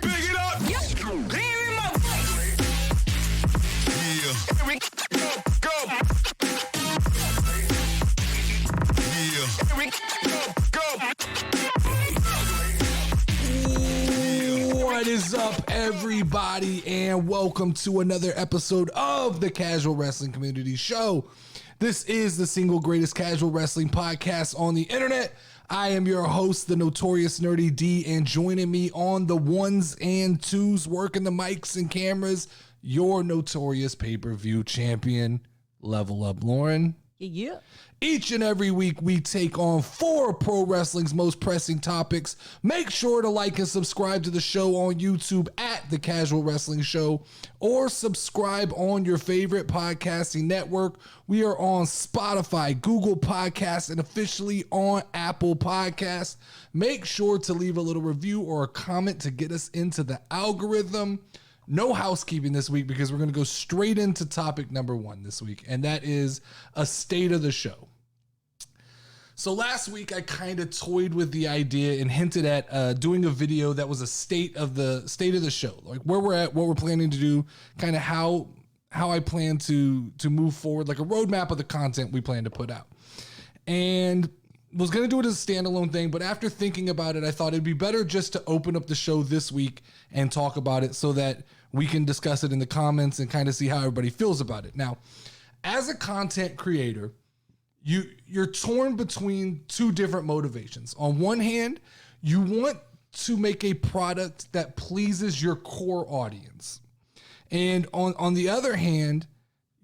Big it up. Hear my voice. Yeah. Here we go. Yeah. Here we go. What is up, everybody, and welcome to another episode of the Casual Wrestling Community Show. This is the single greatest casual wrestling podcast on the internet. I am your host, the Notorious Nerdy D, and joining me on the ones and twos, working the mics and cameras, your notorious pay-per-view champion, Level Up Lauren. Yeah. Each and every week, we take on 4 pro wrestling's most pressing topics. Make sure to like and subscribe to the show on YouTube at The Casual Wrestling Show, or subscribe on your favorite podcasting network. We are on Spotify, Google Podcasts, and officially on Apple Podcasts. Make sure to leave a little review or a comment to get us into the algorithm. No housekeeping this week because we're going to go straight into topic number 1 this week, and that is a state of the show. So last week I kind of toyed with the idea and hinted at doing a video that was a state of the show, like where we're at, what we're planning to do, kind of how I plan to move forward, like a roadmap of the content we plan to put out. And was going to do it as a standalone thing, but after thinking about it, I thought it'd be better just to open up the show this week and talk about it so that we can discuss it in the comments and kind of see how everybody feels about it. Now, as a content creator, you're torn between 2 different motivations. On one hand, you want to make a product that pleases your core audience. And on the other hand,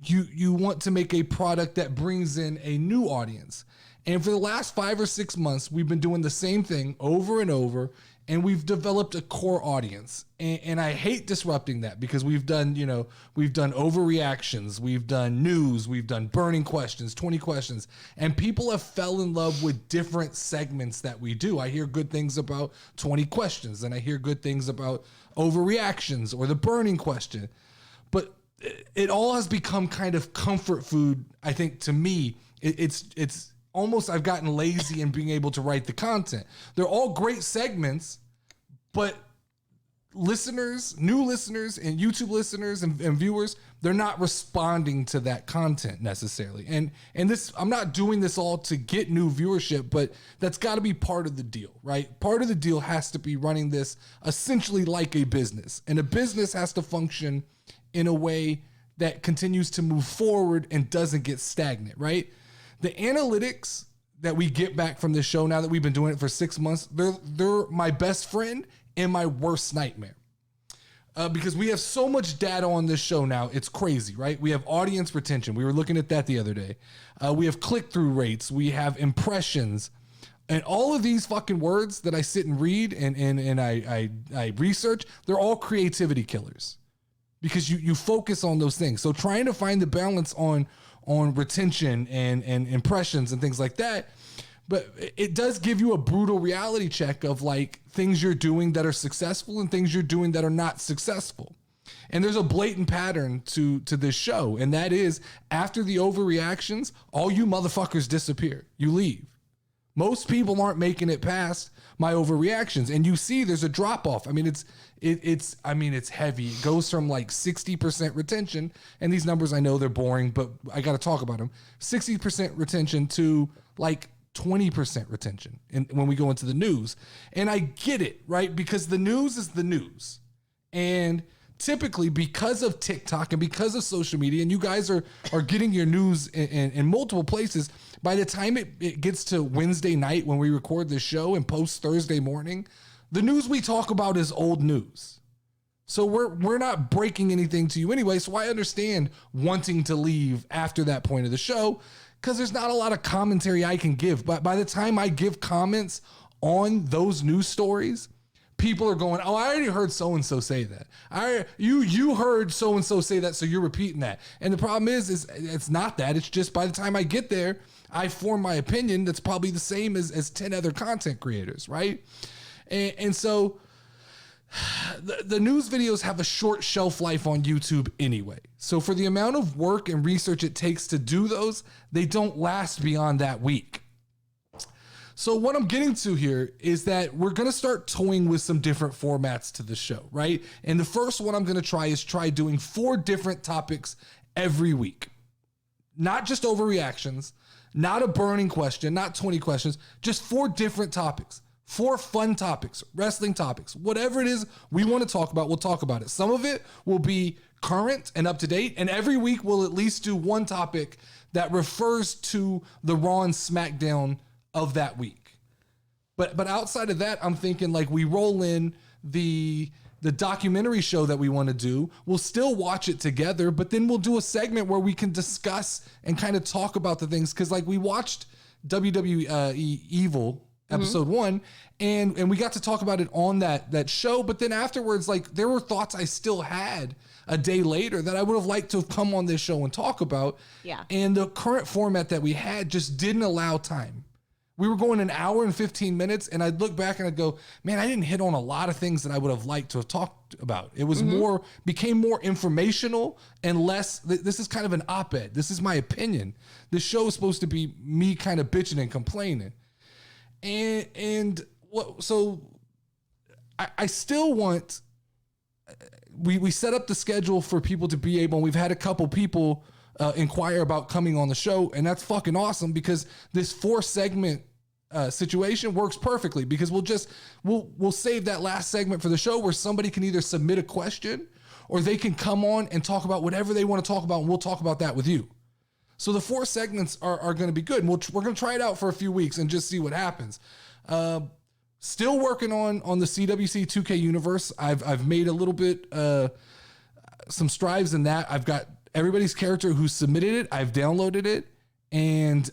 you want to make a product that brings in a new audience. And for the last 5 or 6 months, we've been doing the same thing over and over, and we've developed a core audience. And I hate disrupting that because we've done overreactions, we've done news, we've done burning questions, 20 questions, and people have fell in love with different segments that we do. I hear good things about 20 questions, and I hear good things about overreactions or the burning question. But it all has become kind of comfort food, I think, to me. It's almost, I've gotten lazy in being able to write the content. They're all great segments, but listeners, new listeners and YouTube listeners and viewers, they're not responding to that content necessarily. And this, I'm not doing this all to get new viewership, but that's got to be part of the deal, right? Part of the deal has to be running this essentially like a business. And a business has to function in a way that continues to move forward and doesn't get stagnant, right? The analytics that we get back from this show, now that we've been doing it for 6 months, they're my best friend and my worst nightmare. Because we have so much data on this show now, it's crazy, right? We have audience retention. We were looking at that the other day. We have click-through rates. We have impressions. And all of these fucking words that I sit and read and I research, they're all creativity killers. Because you focus on those things. So trying to find the balance on retention and impressions and things like that. But it does give you a brutal reality check of like things you're doing that are successful and things you're doing that are not successful. And there's a blatant pattern to this show. And that is, after the overreactions, all you motherfuckers disappear. You leave. Most people aren't making it past my overreactions. And you see there's a drop off. I mean, it's heavy. It goes from like 60% retention, and these numbers, I know they're boring, but I got to talk about them. 60% retention to like 20% retention when we go into the news. And I get it, right? Because the news is the news. And typically, because of TikTok and because of social media, and you guys are getting your news in multiple places, by the time it gets to Wednesday night when we record this show and post Thursday morning, the news we talk about is old news. So we're not breaking anything to you anyway, so I understand wanting to leave after that point of the show because there's not a lot of commentary I can give. But by the time I give comments on those news stories, people are going, oh, I already heard so-and-so say that. You heard so-and-so say that, so you're repeating that. And the problem is it's not that. It's just by the time I get there, I form my opinion that's probably the same as 10 other content creators, right? And so the news videos have a short shelf life on YouTube anyway. So for the amount of work and research it takes to do those, they don't last beyond that week. So what I'm getting to here is that we're going to start toying with some different formats to the show, right? And the first one I'm going to try doing 4 different topics every week. Not just overreactions, not a burning question, not 20 questions, just 4 different topics, 4 fun topics, wrestling topics, whatever it is we want to talk about, we'll talk about it. Some of it will be current and up to date, and every week we'll at least do one topic that refers to the Raw and SmackDown of that week. But outside of that, I'm thinking like we roll in the documentary show that we want to do. We'll still watch it together, but then we'll do a segment where we can discuss and kind of talk about the things. Cause like we watched WWE Evil episode 1 and we got to talk about it on that show. But then afterwards, like there were thoughts I still had a day later that I would have liked to have come on this show and talk about. Yeah. And the current format that we had just didn't allow time. We were going an hour and 15 minutes, and I'd look back and I'd go, man, I didn't hit on a lot of things that I would have liked to have talked about. It was became more informational and less, this is kind of an op-ed. This is my opinion. This show is supposed to be me kind of bitching and complaining. So I still want, we set up the schedule for people to be able, and we've had a couple people inquire about coming on the show, and that's fucking awesome because this 4 segment situation works perfectly because we'll save that last segment for the show where somebody can either submit a question or they can come on and talk about whatever they want to talk about, and we'll talk about that with you. So the 4 segments are going to be good. And we're going to try it out for a few weeks and just see what happens. Still working on the CWC 2K universe. I've made a little bit some strides in that. I've got everybody's character who submitted it. I've downloaded it, and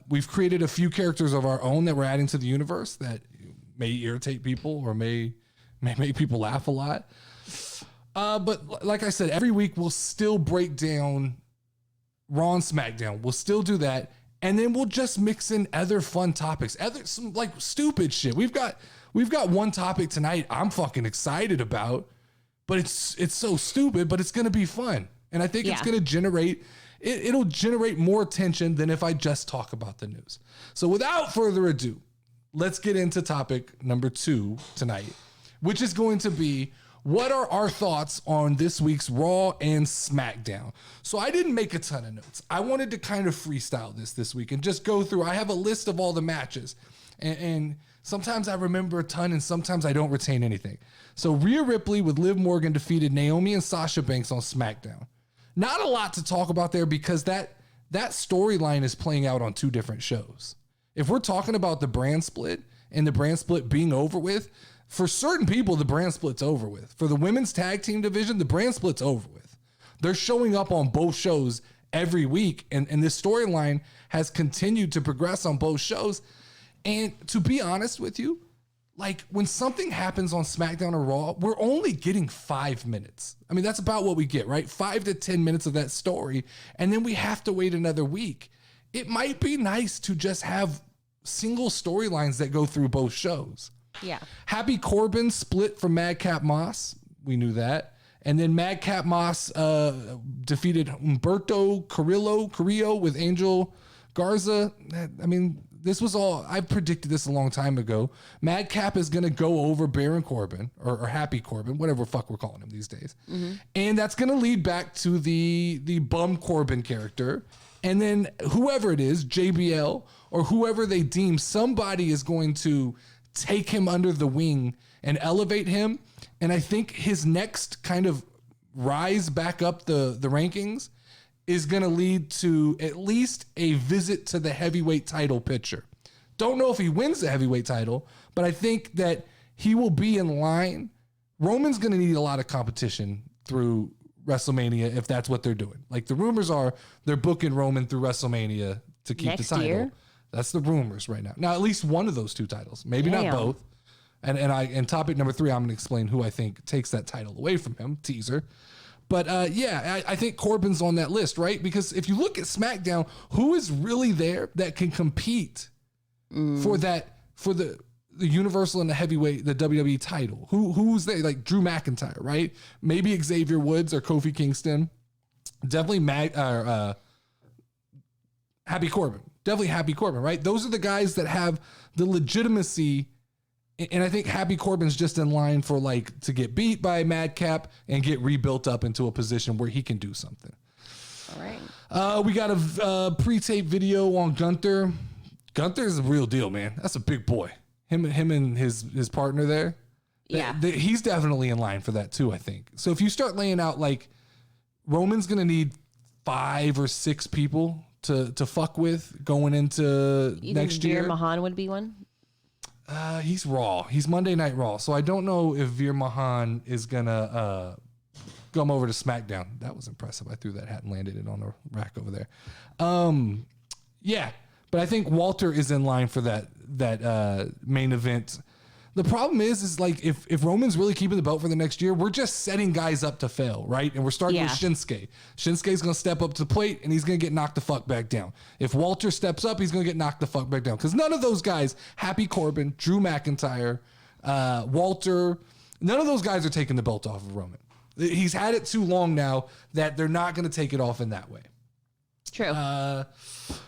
we've created a few characters of our own that we're adding to the universe that may irritate people or may make people laugh a lot. But like I said, every week we'll still break down Raw and SmackDown. We'll still do that. And then we'll just mix in other fun topics, some like stupid shit. We've got one topic tonight I'm fucking excited about, but it's so stupid, but it's going to be fun. And I think it's going to generate, it'll generate more attention than if I just talk about the news. So without further ado, let's get into topic number 2 tonight, which is going to be, what are our thoughts on this week's Raw and SmackDown? So I didn't make a ton of notes. I wanted to kind of freestyle this week and just go through. I have a list of all the matches, and sometimes I remember a ton and sometimes I don't retain anything. So Rhea Ripley with Liv Morgan defeated Naomi and Sasha Banks on SmackDown. Not a lot to talk about there because that storyline is playing out on 2 different shows. If we're talking about the brand split and the brand split being over with, for certain people, the brand split's over with. For the women's tag team division, the brand split's over with. They're showing up on both shows every week, and this storyline has continued to progress on both shows. And to be honest with you, like when something happens on SmackDown or Raw, we're only getting 5 minutes. I mean, that's about what we get, right? 5 to 10 minutes of that story, and then we have to wait another week. It might be nice to just have single storylines that go through both shows. Yeah. Happy Corbin split from Madcap Moss. We knew that. And then Madcap Moss defeated Humberto Carrillo with Angel Garza. I mean, this was all, I predicted this a long time ago. Madcap is going to go over Baron Corbin or Happy Corbin, whatever fuck we're calling him these days. Mm-hmm. And that's going to lead back to the bum Corbin character. And then whoever it is, JBL or whoever they deem, somebody is going to take him under the wing and elevate him. And I think his next kind of rise back up the rankings is going to lead to at least a visit to the heavyweight title picture. Don't know if he wins the heavyweight title, but I think that he will be in line. Roman's going to need a lot of competition through WrestleMania if that's what they're doing. Like the rumors are they're booking Roman through WrestleMania to keep next the title. Year? That's the rumors right now. Now, at least one of those 2 titles, maybe not both. And topic number 3, I'm going to explain who I think takes that title away from him. Teaser. But I think Corbin's on that list, right? Because if you look at SmackDown, who is really there that can compete for the Universal and the heavyweight, the WWE title? Who's there? Like Drew McIntyre, right? Maybe Xavier Woods or Kofi Kingston. Definitely Happy Corbin. definitely Happy Corbin, right? Those are the guys that have the legitimacy. And I think Happy Corbin's just in line for like to get beat by Madcap and get rebuilt up into a position where he can do something. All right. We got a pre-tape video on Gunther. Gunther's a real deal, man. That's a big boy. Him and his partner there. Yeah. He's definitely in line for that too, I think. So if you start laying out like Roman's going to need 5 or 6 people to fuck with going into next year. Veer Mahan would be one? He's Raw. He's Monday Night Raw. So I don't know if Veer Mahan is going to come over to SmackDown. That was impressive. I threw that hat and landed it on the rack over there. Yeah, but I think Walter is in line for that main event. The problem is like if Roman's really keeping the belt for the next year, we're just setting guys up to fail, right? And we're starting with Shinsuke. Shinsuke's going to step up to the plate and he's going to get knocked the fuck back down. If Walter steps up, he's going to get knocked the fuck back down. Because none of those guys, Happy Corbin, Drew McIntyre, Walter, none of those guys are taking the belt off of Roman. He's had it too long now that they're not going to take it off in that way. True.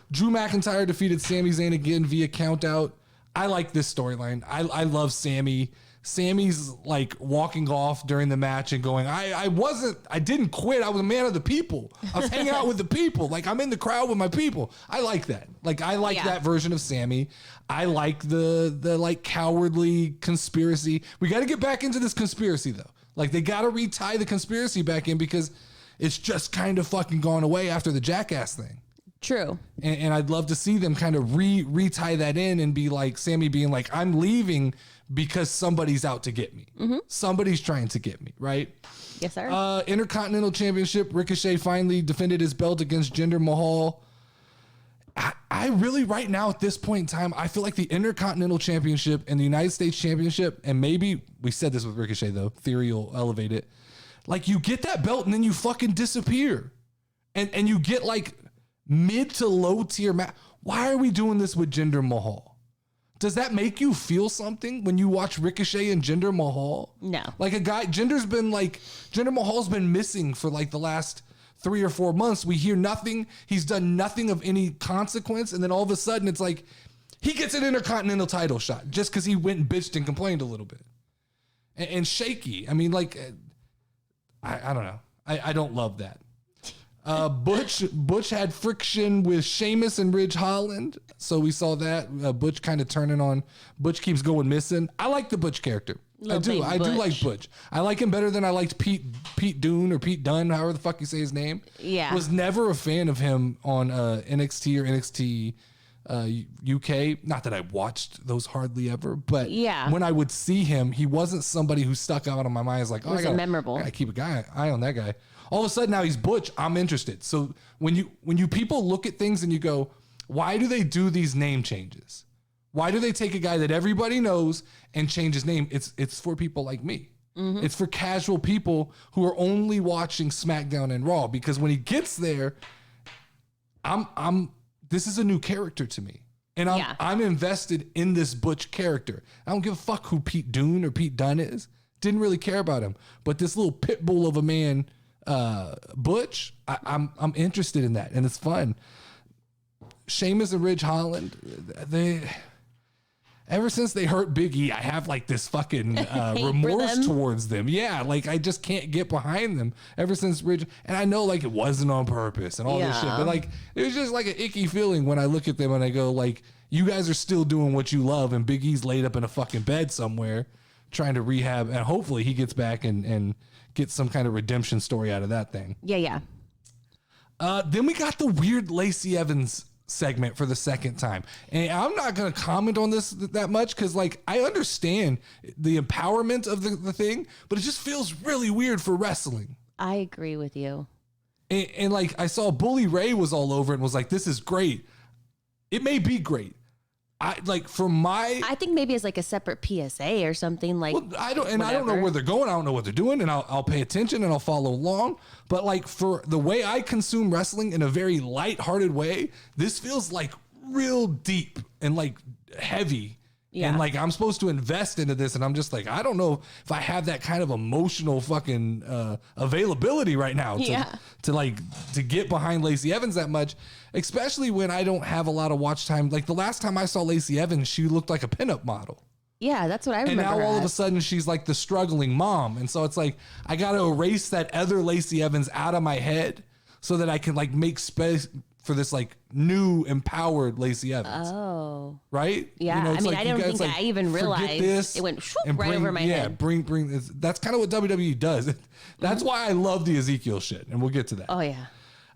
Drew McIntyre defeated Sami Zayn again via countout. I like this storyline. I love Sammy. Sammy's like walking off during the match and going, I didn't quit. I was a man of the people. I was hanging out with the people. Like I'm in the crowd with my people. I like that. Like I like that version of Sammy. I like the like cowardly conspiracy. We got to get back into this conspiracy though. Like they got to retie the conspiracy back in because it's just kind of fucking gone away after the Jackass thing. True. And I'd love to see them kind of retie that in and be like Sammy being like, I'm leaving because somebody's out to get me. Mm-hmm. Somebody's trying to get me, right? Yes, sir. Intercontinental Championship, Ricochet finally defended his belt against Jinder Mahal. I really, right now at this point in time, I feel like the Intercontinental Championship and the United States Championship, and maybe we said this with Ricochet though, Theory will elevate it. Like you get that belt and then you fucking disappear. And you get like mid to low tier match. Why are we doing this with Jinder Mahal? Does that make you feel something when you watch Ricochet and Jinder Mahal? No. Like Jinder Mahal's been missing for like the last 3 or 4 months. We hear nothing. He's done nothing of any consequence. And then all of a sudden it's like he gets an Intercontinental title shot just because he went and bitched and complained a little bit. And shaky. I mean, like, I don't know. I don't love that. Butch had friction with Sheamus and Ridge Holland. So we saw that. Butch kind of turning on. Butch keeps going missing. I like the Butch character. I do like Butch. I like him better than I liked Pete Dunne or Pete Dunne, however the fuck you say his name. Yeah. Was never a fan of him on NXT or NXT UK. Not that I watched those hardly ever, but when I would see him, he wasn't somebody who stuck out on my mind as like, oh, memorable. I gotta keep an eye on that guy. All of a sudden now he's Butch. I'm interested. So when you people look at things and you go, why do they do these name changes? Why do they take a guy that everybody knows and change his name? It's for people like me. Mm-hmm. It's for casual people who are only watching SmackDown and Raw, because when he gets there, this is a new character to me. And I'm invested in this Butch character. I don't give a fuck who Pete Dunne or Pete Dunne is. Didn't really care about him. But this little pit bull of a man, Butch, I'm interested in that, and it's fun. Sheamus and Ridge Holland, ever since they hurt Big E, I have like this fucking remorse towards them. Yeah, like I just can't get behind them ever since Ridge. And I know like it wasn't on purpose and all this shit, but like it was just like an icky feeling when I look at them and I go like, you guys are still doing what you love, and Big E's laid up in a fucking bed somewhere trying to rehab, and hopefully he gets back and get some kind of redemption story out of that thing. Yeah. Then we got the weird Lacey Evans segment for the second time. And I'm not going to comment on this that much because, like, I understand the empowerment of the thing, but it just feels really weird for wrestling. I agree with you. And like, I saw Bully Ray was all over it and was like, this is great. It may be great. I think maybe it's like a separate PSA or something like. Well, I don't know where they're going. I don't know what they're doing, and I'll pay attention and I'll follow along. But like for the way I consume wrestling in a very lighthearted way, this feels like real deep and like heavy Yeah. And like, I'm supposed to invest into this. And I'm just like, I don't know if I have that kind of emotional fucking availability right now to get behind Lacey Evans that much, especially when I don't have a lot of watch time. Like the last time I saw Lacey Evans, she looked like a pinup model. Yeah, that's what I remember. And now all of a sudden she's like the struggling mom. And so it's like, I got to erase that other Lacey Evans out of my head so that I can like make space for this like new empowered Lacey Evans. Oh. Right? Yeah. You know, I mean, like I don't think I even realized this it went right over my head. Bring that's kind of what WWE does. That's why I love the Ezekiel shit. And we'll get to that. Oh, yeah.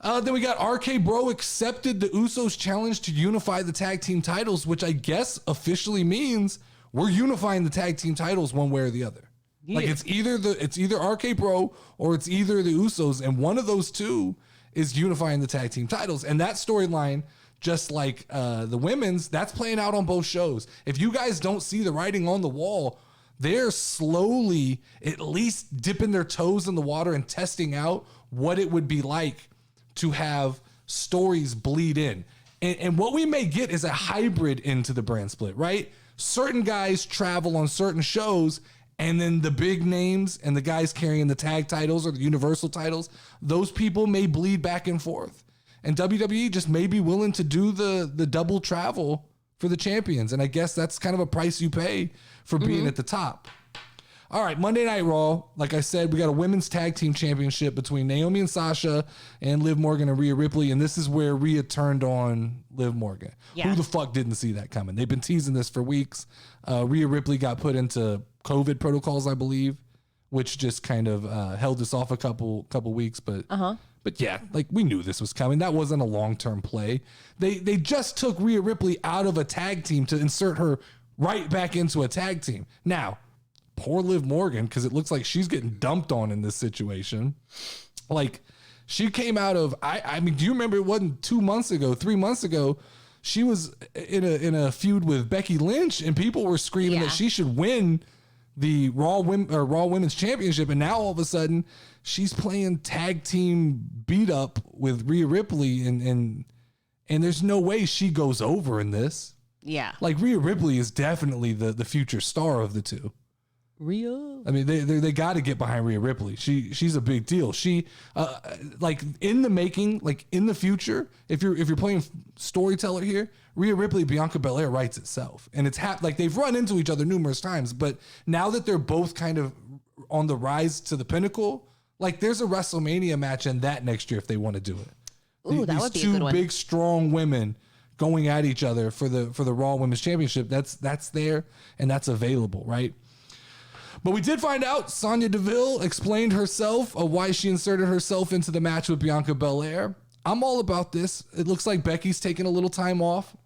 Then we got RK Bro accepted the Usos challenge to unify the tag team titles, which I guess officially means we're unifying the tag team titles one way or the other. Yeah. Like it's either RK Bro or it's either the Usos, and one of those two is unifying the tag team titles. And that storyline, just like the women's, that's playing out on both shows. If you guys don't see the writing on the wall, they're slowly at least dipping their toes in the water and testing out what it would be like to have stories bleed in. And what we may get is a hybrid into the brand split, right? Certain guys travel on certain shows, and then the big names and the guys carrying the tag titles or the universal titles, those people may bleed back and forth. And WWE just may be willing to do the double travel for the champions. And I guess that's kind of a price you pay for being at the top. All right, Monday Night Raw. Like I said, we got a women's tag team championship between Naomi and Sasha and Liv Morgan and Rhea Ripley. And this is where Rhea turned on Liv Morgan. Yeah. Who the fuck didn't see that coming? They've been teasing this for weeks. Rhea Ripley got put into COVID protocols, I believe, which just kind of held us off a couple weeks. But yeah, like we knew this was coming. That wasn't a long-term play. They just took Rhea Ripley out of a tag team to insert her right back into a tag team. Now, poor Liv Morgan, because it looks like she's getting dumped on in this situation. Like, she came out of, I mean, do you remember it wasn't 3 months ago, she was in a feud with Becky Lynch, and people were screaming that she should win the Raw Women's Championship, and now all of a sudden she's playing tag team beat up with Rhea Ripley, and there's no way she goes over in this. Yeah. Like, Rhea Ripley is definitely the future star of the two. Rhea. I mean, they got to get behind Rhea Ripley. She's a big deal. She like in the making, like in the future, if you're playing storyteller here, Rhea Ripley, Bianca Belair writes itself, and it's like they've run into each other numerous times. But now that they're both kind of on the rise to the pinnacle, like there's a WrestleMania match in that next year if they want to do it. Ooh, that would be a good one. Two big strong women going at each other for the Raw Women's Championship. That's there and that's available, right? But we did find out Sonya Deville explained herself of why she inserted herself into the match with Bianca Belair. I'm all about this. It looks like Becky's taking a little time off.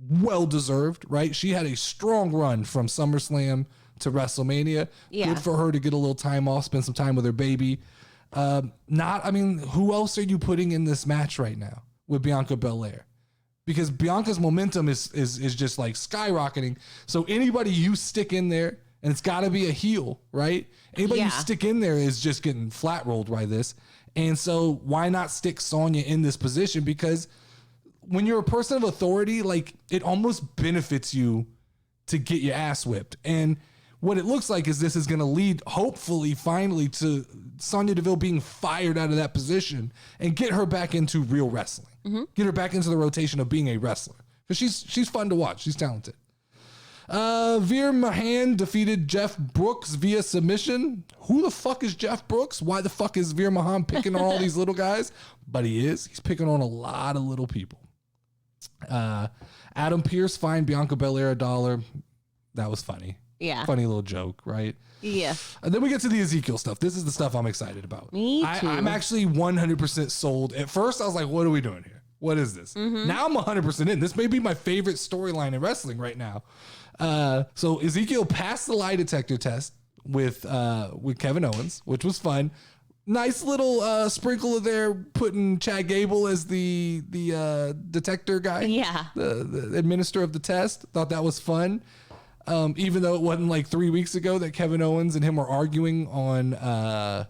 Well deserved, right? She had a strong run from SummerSlam to WrestleMania. Yeah. Good for her to get a little time off, spend some time with her baby. Who else are you putting in this match right now with Bianca Belair? Because Bianca's momentum is just like skyrocketing. So anybody you stick in there, and it's got to be a heel, right? Anybody you stick in there is just getting flat rolled by this. And so why not stick Sonya in this position? Because when you're a person of authority, like it almost benefits you to get your ass whipped. And what it looks like is this is going to lead, hopefully, finally, to Sonya Deville being fired out of that position and get her back into real wrestling. Mm-hmm. Get her back into the rotation of being a wrestler. Because she's fun to watch. She's talented. Veer Mahan defeated Jeff Brooks via submission. Who the fuck is Jeff Brooks? Why the fuck is Veer Mahan picking on all these little guys? But he is. He's picking on a lot of little people. Adam Pearce fined Bianca Belair $1. That was funny. Yeah. Funny little joke, right? Yeah. And then we get to the Ezekiel stuff. This is the stuff I'm excited about. Me too. I'm actually 100% sold. At first, I was like, what are we doing here? What is this? Mm-hmm. Now I'm 100% in. This may be my favorite storyline in wrestling right now. So Ezekiel passed the lie detector test with Kevin Owens, which was fun. Nice little sprinkle of there, putting Chad Gable as the detector guy. Yeah. The administrator of the test. Thought that was fun. Even though it wasn't like 3 weeks ago that Kevin Owens and him were arguing on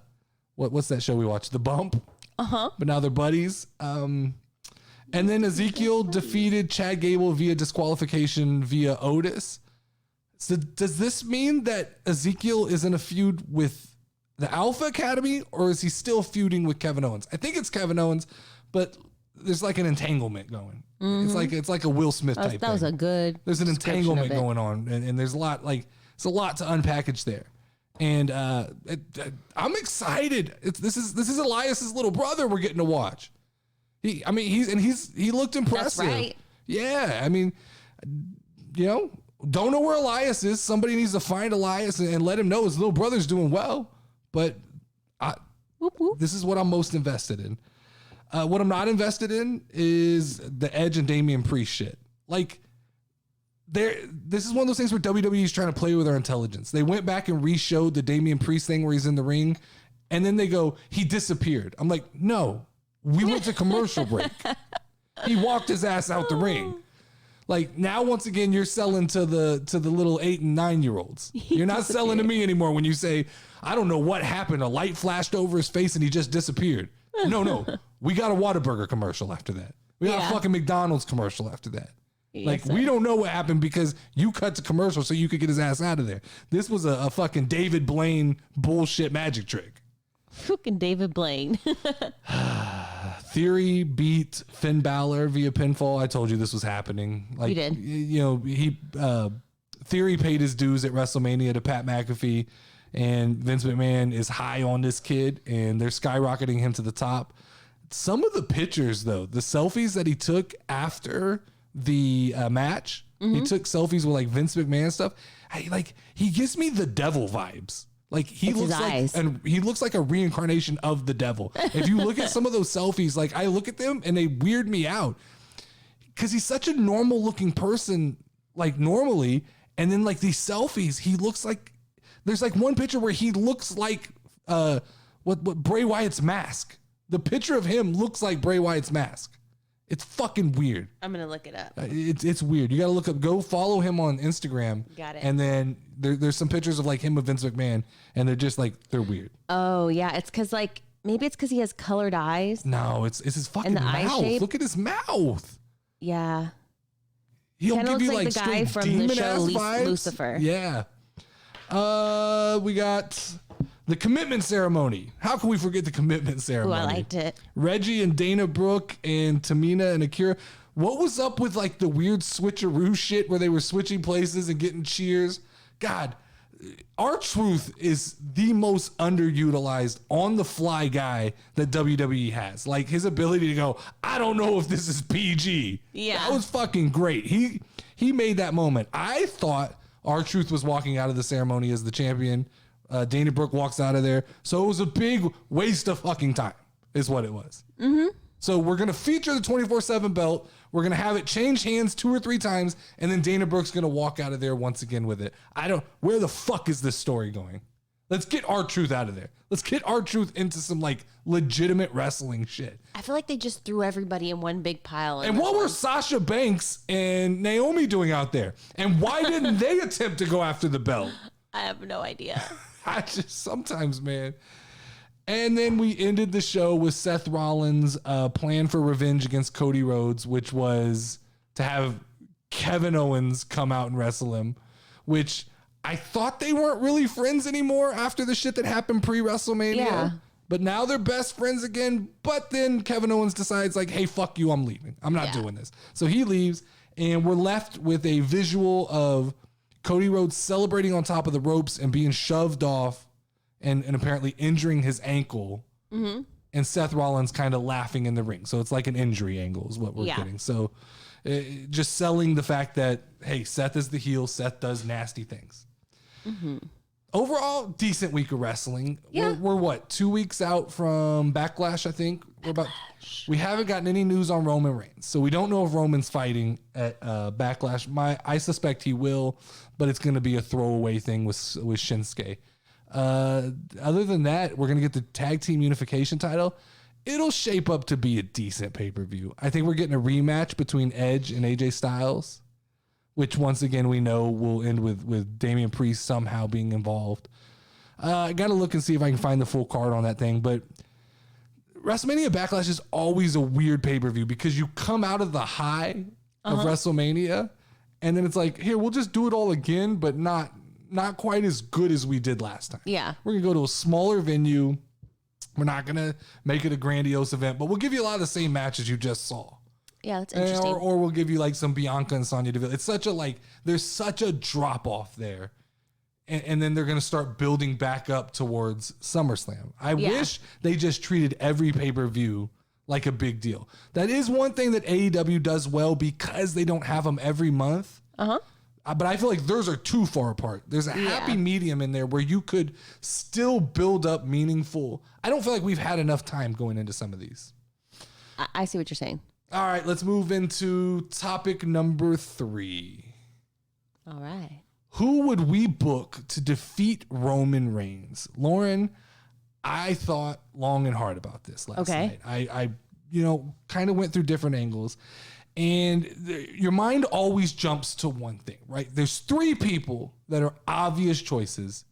what's that show we watched? The Bump. Uh-huh. But now they're buddies. And then Ezekiel defeated Chad Gable via disqualification via Otis. So does this mean that Ezekiel is in a feud with the Alpha Academy, or is he still feuding with Kevin Owens? I think it's Kevin Owens, but there's like an entanglement going. It's like a Will Smith type. That was a good. There's an entanglement going on, and there's a lot it's a lot to unpackage there. And I'm excited. This is Elias's little brother we're getting to watch. He looked impressive. That's right. Yeah, I mean, don't know where Elias is. Somebody needs to find Elias and let him know his little brother's doing well. But this is what I'm most invested in. What I'm not invested in is the Edge and Damian Priest shit. Like, this is one of those things where WWE is trying to play with our intelligence. They went back and re-showed the Damian Priest thing where he's in the ring, and then they go, he disappeared. I'm like, no, we went to commercial break. He walked his ass out the ring. Like, now once again, you're selling to the little 8 and 9-year-olds. You're not selling to me anymore when you say, I don't know what happened. A light flashed over his face and he just disappeared. No. We got a Whataburger commercial after that. We got a fucking McDonald's commercial after that. Like, we don't know what happened because you cut the commercial so you could get his ass out of there. This was a fucking David Blaine bullshit magic trick. Fucking David Blaine. Theory beat Finn Balor via pinfall. I told you this was happening. Like, you did. Theory paid his dues at WrestleMania to Pat McAfee, and Vince McMahon is high on this kid, and they're skyrocketing him to the top. Some of the pictures, though, the selfies that he took after the match, he took selfies with like Vince McMahon stuff. He gives me the devil vibes. Like, he looks like a reincarnation of the devil. If you look at some of those selfies, like, I look at them and they weird me out because he's such a normal looking person, like, normally. And then like these selfies, he looks like, there's like one picture where he looks like what Bray Wyatt's mask. The picture of him looks like Bray Wyatt's mask. It's fucking weird. I'm going to look it up. It's weird. You got to go follow him on Instagram. Got it. And then there's some pictures of like him with Vince McMahon, and they're just like, they're weird. Oh, yeah. It's because like, maybe it's because he has colored eyes. No, it's his fucking mouth. Look at his mouth. Yeah. He'll Kinda give you looks like the guy straight from the demon show ass vibes. Lucifer. Yeah. We got the commitment ceremony. How can we forget the commitment ceremony? Ooh, I liked it. Reggie and Dana Brooke and Tamina and Akira. What was up with like the weird switcheroo shit where they were switching places and getting cheers? God, R-Truth is the most underutilized on the fly guy that WWE has. Like, his ability to go, I don't know if this is PG. Yeah. That was fucking great. He made that moment. I thought R-Truth was walking out of the ceremony as the champion. Dana Brooke walks out of there. So it was a big waste of fucking time is what it was. Mm-hmm. So we're going to feature the 24/7 belt. We're going to have it change hands 2 or 3 times. And then Dana Brooke's going to walk out of there once again with it. Where the fuck is this story going? Let's get R-Truth out of there. Let's get R-Truth into some like legitimate wrestling shit. I feel like they just threw everybody in one big pile. And what were Sasha Banks and Naomi doing out there? And why didn't they attempt to go after the belt? I have no idea. Sometimes, man. And then we ended the show with Seth Rollins' plan for revenge against Cody Rhodes, which was to have Kevin Owens come out and wrestle him, which I thought they weren't really friends anymore after the shit that happened pre-WrestleMania. Yeah. But now they're best friends again. But then Kevin Owens decides like, hey, fuck you, I'm leaving. I'm not doing this. So he leaves, and we're left with a visual of Cody Rhodes celebrating on top of the ropes and being shoved off and apparently injuring his ankle. Mm-hmm. And Seth Rollins kind of laughing in the ring. So it's like an injury angle is what we're getting. So just selling the fact that, hey, Seth is the heel. Seth does nasty things. Mm-hmm. Overall, decent week of wrestling. Yeah. We're what, 2 weeks out from Backlash, I think? We haven't gotten any news on Roman Reigns. So we don't know if Roman's fighting at Backlash. I suspect he will, but it's going to be a throwaway thing with Shinsuke. Other than that, we're going to get the tag team unification title. It'll shape up to be a decent pay-per-view. I think we're getting a rematch between Edge and AJ Styles, which once again we know will end with Damian Priest somehow being involved. I got to look and see if I can find the full card on that thing, but WrestleMania Backlash is always a weird pay-per-view because you come out of the high of WrestleMania And then it's like, here, we'll just do it all again, but not quite as good as we did last time. Yeah. We're going to go to a smaller venue. We're not going to make it a grandiose event, but we'll give you a lot of the same matches you just saw. Yeah, that's interesting. Or we'll give you like some Bianca and Sonya Deville. It's such a there's such a drop off there. And then they're going to start building back up towards SummerSlam. I wish they just treated every pay-per-view like a big deal. That is one thing that AEW does well because they don't have them every month. Uh-huh. But I feel like those are too far apart. There's a happy medium in there where you could still build up meaningful. I don't feel like we've had enough time going into some of these. I see what you're saying. All right, let's move into topic number 3. All right. Who would we book to defeat Roman Reigns? Lauren, I thought long and hard about this last night. I kind of went through different angles. And your mind always jumps to one thing, right? There's 3 people that are obvious choices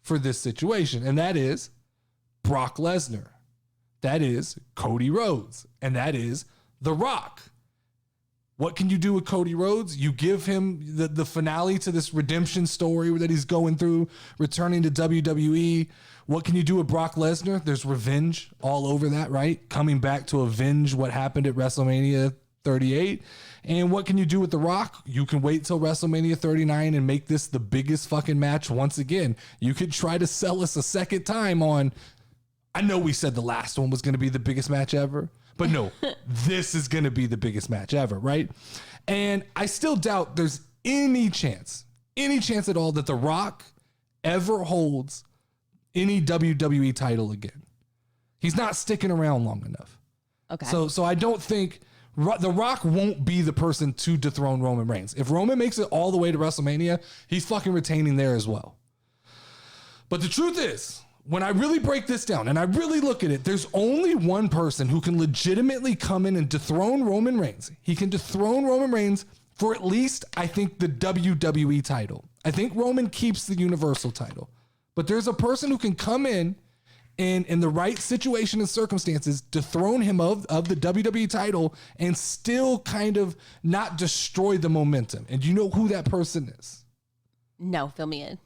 for this situation. And that is Brock Lesnar. That is Cody Rhodes. And that is The Rock. What can you do with Cody Rhodes? You give him the finale to this redemption story that he's going through, returning to WWE. What can you do with Brock Lesnar? There's revenge all over that, right? Coming back to avenge what happened at WrestleMania 38. And what can you do with The Rock? You can wait till WrestleMania 39 and make this the biggest fucking match once again. You could try to sell us a second time on, I know we said the last one was going to be the biggest match ever, but no, this is going to be the biggest match ever, right? And I still doubt there's any chance at all that The Rock ever holds any WWE title again. He's not sticking around long enough. Okay. So I don't think The Rock won't be the person to dethrone Roman Reigns. If Roman makes it all the way to WrestleMania, he's fucking retaining there as well. But the truth is, when I really break this down and I really look at it, there's only one person who can legitimately come in and dethrone Roman Reigns. He can dethrone Roman Reigns for at least, I think, the WWE title. I think Roman keeps the Universal title. But there's a person who can come in and in the right situation and circumstances, dethrone him of the WWE title and still kind of not destroy the momentum. And you know who that person is? No, fill me in.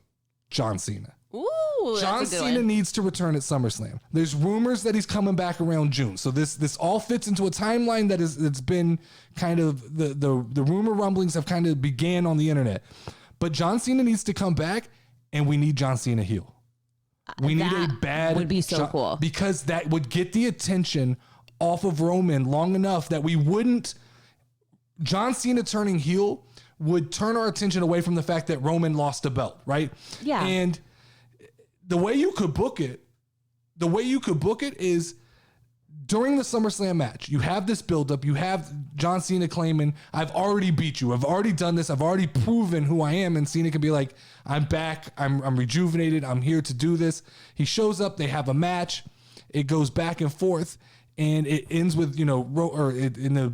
John Cena. Ooh, John that's a good Cena one. needs to return at SummerSlam. There's rumors that he's coming back around June. So this all fits into a timeline it's been kind of the rumor rumblings have kind of began on the internet. But John Cena needs to come back, and we need John Cena heel. We need a bad would be so cool, because that would get the attention off of Roman long enough that we wouldn't. John Cena turning heel would turn our attention away from the fact that Roman lost a belt, right? Yeah. And the way you could book it is during the SummerSlam match. You have this buildup. You have John Cena claiming, "I've already beat you. I've already done this. I've already proven who I am." And Cena can be like, "I'm back. I'm rejuvenated. I'm here to do this." He shows up. They have a match. It goes back and forth, and it ends with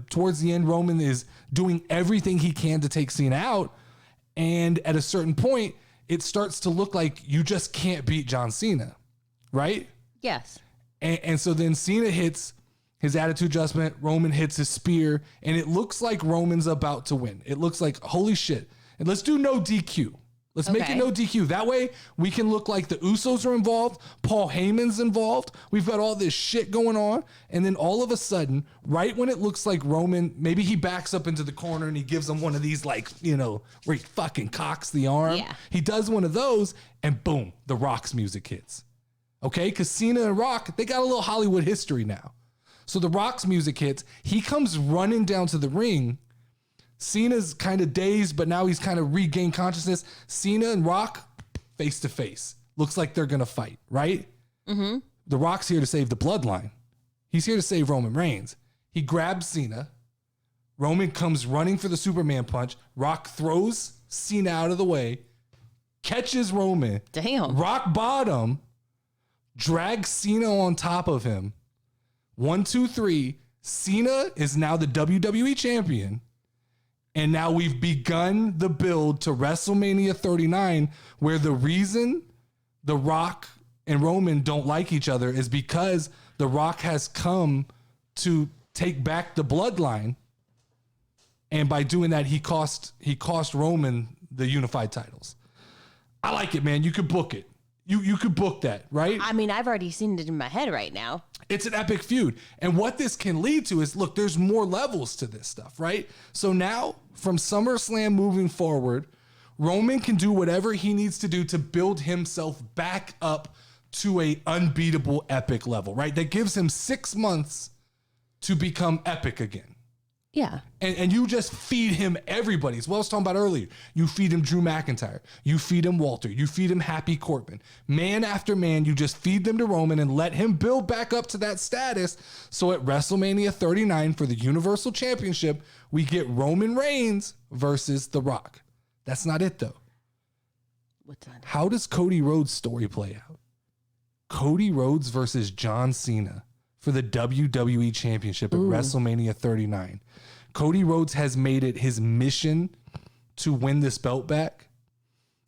towards the end, Roman is doing everything he can to take Cena out. And at a certain point, it starts to look like you just can't beat John Cena, right? Yes. And so then Cena hits his attitude adjustment, Roman hits his spear, and it looks like Roman's about to win. It looks like, holy shit. And let's do no DQ. Let's make it no DQ. That way we can look like the Usos are involved. Paul Heyman's involved. We've got all this shit going on. And then all of a sudden, right when it looks like Roman, maybe he backs up into the corner and he gives him one of these, where he fucking cocks the arm. Yeah. He does one of those and boom, The Rock's music hits. Okay? Because Cena and Rock, they got a little Hollywood history now. So The Rock's music hits. He comes running down to the ring. Cena's kind of dazed, but now he's kind of regained consciousness. Cena and Rock face to face. Looks like they're going to fight, right? Mm-hmm. The Rock's here to save the bloodline. He's here to save Roman Reigns. He grabs Cena. Roman comes running for the Superman punch. Rock throws Cena out of the way, catches Roman. Damn. Rock bottom, drags Cena on top of him. 1, 2, 3. Cena is now the WWE champion. And now we've begun the build to WrestleMania 39, where the reason The Rock and Roman don't like each other is because The Rock has come to take back the bloodline. And by doing that, he cost Roman the unified titles. I like it, man. You could book it. You could book that, right? I mean, I've already seen it in my head right now. It's an epic feud. And what this can lead to is, look, there's more levels to this stuff, right? So now, from SummerSlam moving forward, Roman can do whatever he needs to do to build himself back up to a unbeatable epic level, right? That gives him 6 months to become epic again. Yeah. And you just feed him everybody. As well as talking about earlier. You feed him Drew McIntyre. You feed him Walter. You feed him Happy Corbin. Man after man, you just feed them to Roman and let him build back up to that status. So at WrestleMania 39 for the Universal Championship, we get Roman Reigns versus The Rock. That's not it, though. What's that? How does Cody Rhodes' story play out? Cody Rhodes versus John Cena for the WWE Championship at WrestleMania 39. Cody Rhodes has made it his mission to win this belt back,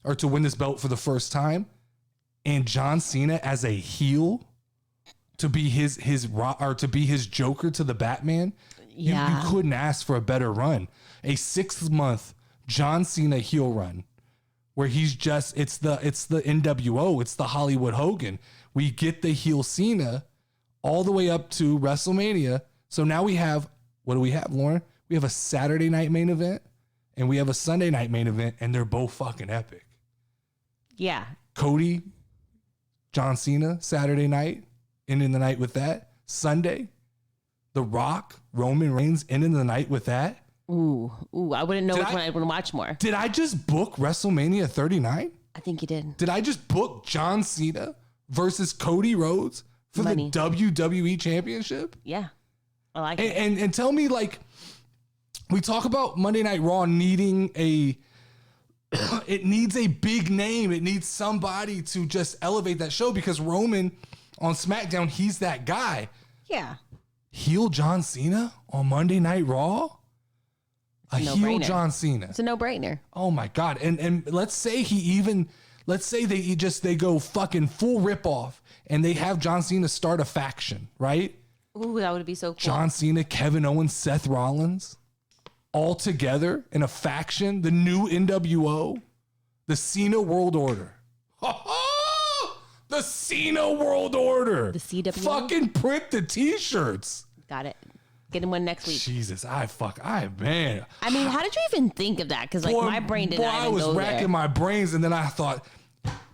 or to win this belt for the first time. And John Cena as a heel to be his Joker to the Batman. Yeah. You couldn't ask for a better run. A 6-month John Cena heel run where he's just, it's the NWO, it's the Hollywood Hogan. We get the heel Cena all the way up to WrestleMania. So now we have, what do we have, Lauren? We have a Saturday night main event and we have a Sunday night main event, and they're both fucking epic. Yeah. Cody, John Cena, Saturday night, ending the night with that. Sunday, The Rock, Roman Reigns, ending the night with that. Ooh, I wouldn't know which one I would watch more. Did I just book WrestleMania 39? I think you did. Did I just book John Cena versus Cody Rhodes for Money. the WWE Championship? Yeah. I like it. And tell me, like, we talk about Monday Night Raw needing it needs a big name. It needs somebody to just elevate that show, because Roman on SmackDown, he's that guy. Yeah. Heel John Cena on Monday Night Raw? A heel no-brainer. John Cena. It's a no-brainer. Oh my God. And let's say they go fucking full ripoff and they have John Cena start a faction, right? Ooh, that would be so cool. John Cena, Kevin Owens, Seth Rollins, all together in a faction, the new NWO, the Cena World Order. The Cena World Order. The CWO? Fucking print the t-shirts. Got it. Get him one next week. Jesus, man. I mean, how did you even think of that? Because like my brain did not I even was go racking there. my brains, and then I thought,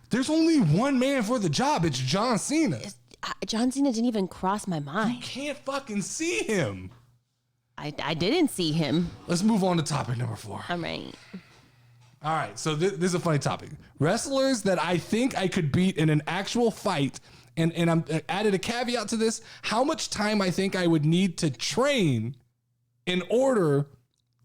there's only one man for the job. It's John Cena. John Cena didn't even cross my mind. Can't fucking see him. I didn't see him. Let's move on to topic number 4. I'm right. All right, so this is a funny topic. Wrestlers that I think I could beat in an actual fight, and I'm added a caveat to this: how much time I think I would need to train in order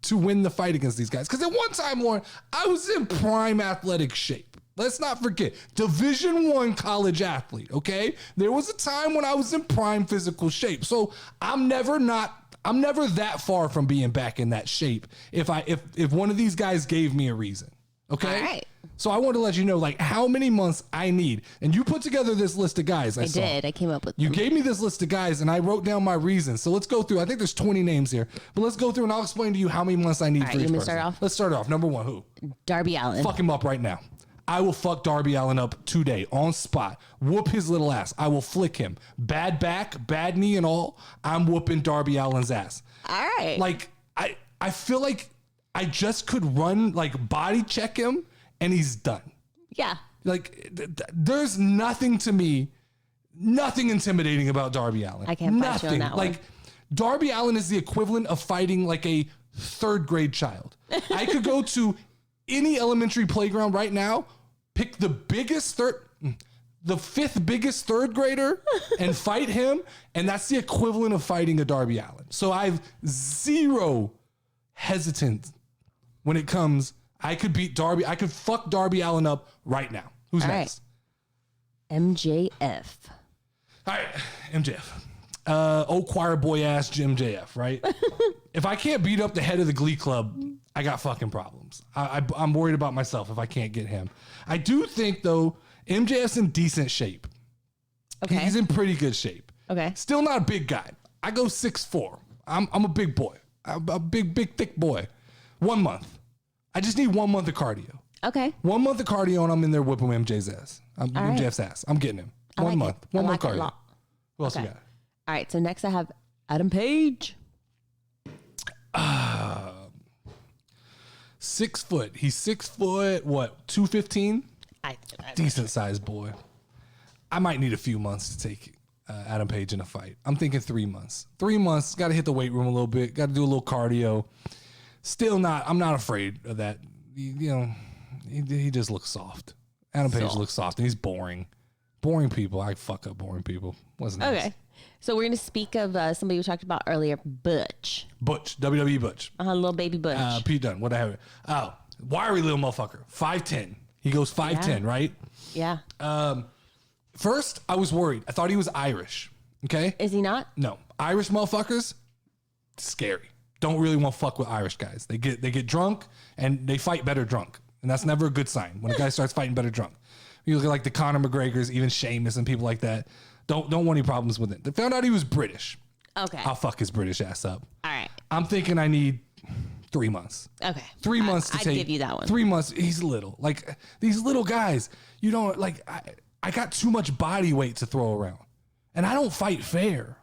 to win the fight against these guys. Because at one time, Lauren, I was in prime athletic shape. Let's not forget, Division I college athlete, okay? There was a time when I was in prime physical shape. So I'm never that far from being back in that shape if one of these guys gave me a reason. Okay? All right. So I wanted to let you know, like, how many months I need. And you put together this list of guys. I saw. did. I came up with You them. gave me this list of guys, and I wrote down my reasons. So let's go through. I think there's 20 names here. But let's go through, and I'll explain to you how many months I need All for right, each you want me person. to start off? Let's start off. Number 1, who? Darby Allin. Fuck him up right now. I will fuck Darby Allin up today, on spot. Whoop his little ass. I will flick him. Bad back, bad knee and all. I'm whooping Darby Allin's ass. All right. Like, I feel like I just could run, like, body check him, and he's done. Yeah. Like, there's nothing intimidating about Darby Allin. I can't fight you on that one. Like, Darby Allin is the equivalent of fighting like a 3rd grade child. I could go to any elementary playground right now, pick the 5th biggest 3rd grader and fight him, and that's the equivalent of fighting a Darby Allin. So I've zero hesitance when it comes. I could beat Darby. I could fuck Darby Allin up right now. Who's All right. next? MJF. All right, MJF. Old choir boy ass MJF, right? If I can't beat up the head of the Glee Club, I got fucking problems. I'm worried about myself if I can't get him. I do think, though, MJF's in decent shape. Okay. He's in pretty good shape. Okay. Still not a big guy. I go 6'4". I'm a big boy. a big, thick boy. 1 month. I just need 1 month of cardio. Okay. 1 month of cardio, and I'm in there whipping MJ's ass. MJF's ass. I'm getting him. One month. One month cardio. Who else we got? All right. So next I have Adam Page. 6 foot. He's 6 foot, what, 215? Decent sized boy. I might need a few months to take Adam Page in a fight. I'm thinking 3 months. 3 months, got to hit the weight room a little bit, got to do a little cardio. Still not, I'm not afraid of that. You know, he just looks soft. Adam Page looks soft, and he's boring. Boring people. I fuck up boring people. Wasn't nice. Okay. So we're going to speak of somebody we talked about earlier, Butch. Butch, WWE Butch. Little baby Butch. Pete Dunne, what I have. Oh, wiry little motherfucker. 5'10". He goes 5'10", right? Yeah. First, I was worried. I thought he was Irish. Okay? Is he not? No. Irish motherfuckers, scary. Don't really want to fuck with Irish guys. They get drunk and they fight better drunk. And that's never a good sign when a guy starts fighting better drunk. You look at like the Conor McGregors, even Sheamus and people like that. Don't want any problems with it. They found out he was British. Okay. I'll fuck his British ass up. All right. I'm thinking I need 3 months. Okay. 3 months to I'd take. give you that one. 3 months. He's little. Like these little guys, you don't like. I got too much body weight to throw around, and I don't fight fair.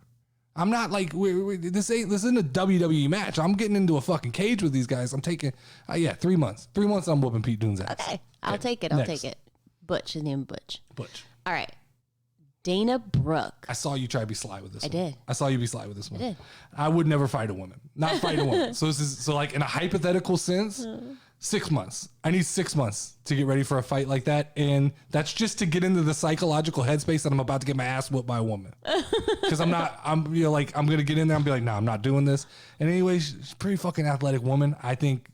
I'm not like this isn't a WWE match. I'm getting into a fucking cage with these guys. I'm taking 3 months. 3 months. I'm whooping Pete Dunne's ass. Okay. I'll take it. I'll take it. Butch. His name is Butch. Butch. All right. Dana Brooke. I saw you try to be sly with this one. I did. I saw you be sly with this one. I did. I would never fight a woman. Not fight a woman. So like in a hypothetical sense, 6 months. I need 6 months to get ready for a fight like that. And that's just to get into the psychological headspace that I'm about to get my ass whooped by a woman. Because I'm going to get in there and be like, nah, I'm not doing this. And anyway, she's a pretty fucking athletic woman. I think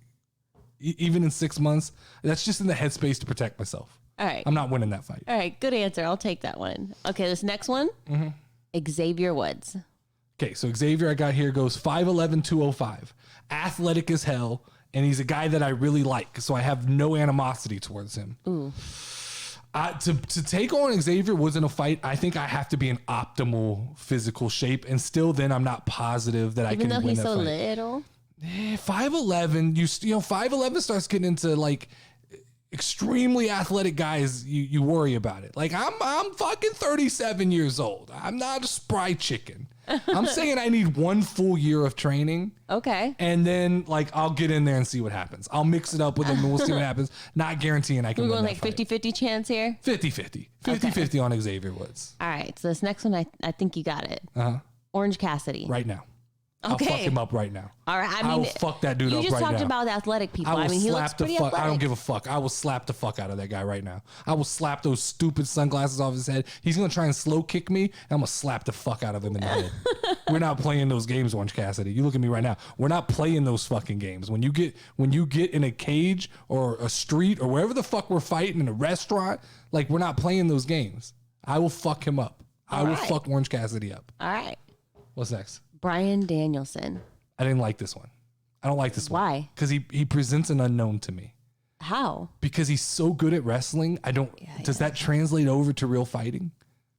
even in 6 months, that's just in the headspace to protect myself. All right. I'm not winning that fight. All right. Good answer. I'll take that one. Okay. This next one. Xavier Woods. Okay. So Xavier I got here goes 5'11", 205. Athletic as hell. And he's a guy that I really like. So I have no animosity towards him. Ooh. To take on Xavier Woods in a fight, I think I have to be in optimal physical shape. And still then I'm not positive that I can win that fight. Even though he's so little? 5'11", you know, 5'11" starts getting into like extremely athletic guys. You worry about it. Like I'm fucking 37 years old. I'm not a spry chicken. I'm saying I need 1 full year of training. Okay. And then like I'll get in there and see what happens. I'll mix it up with him and we'll see what happens. Not guaranteeing I can We're win going that like 50-50 chance here? 50-50. 50-50 on Xavier Woods. All right. So this next one, I think you got it. Orange Cassidy. Right now. Okay. I'll fuck him up right now. All right. I mean, I'll fuck that dude up right now. You just talked about athletic people. I mean, he looks pretty athletic. I don't give a fuck. I will slap the fuck out of that guy right now. I will slap those stupid sunglasses off his head. He's going to try and slow kick me, and I'm going to slap the fuck out of him in the head. We're not playing those games, Orange Cassidy. You look at me right now. We're not playing those fucking games. When you get in a cage or a street or wherever the fuck we're fighting in a restaurant, like we're not playing those games. I will fuck him up. I will fuck Orange Cassidy up. All right. What's next? Bryan Danielson. I didn't like this one. I don't like this one. Why? Because he presents an unknown to me. How? Because he's so good at wrestling. Does that translate over to real fighting?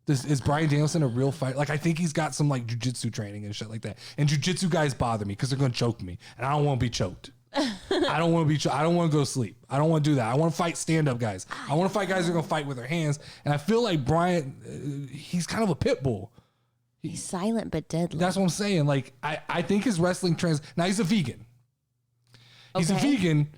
Is Bryan Danielson a real fighter? Like, I think he's got some like jujitsu training and shit like that. And jujitsu guys bother me because they're going to choke me. And I don't want to be choked. I don't want to go sleep. I don't want to do that. I want to fight stand-up guys. I want to fight guys that are going to fight with their hands. And I feel like Bryan, he's kind of a pit bull. He's silent but deadly. That's what I'm saying. Like, I think his wrestling now he's a vegan. He's a vegan.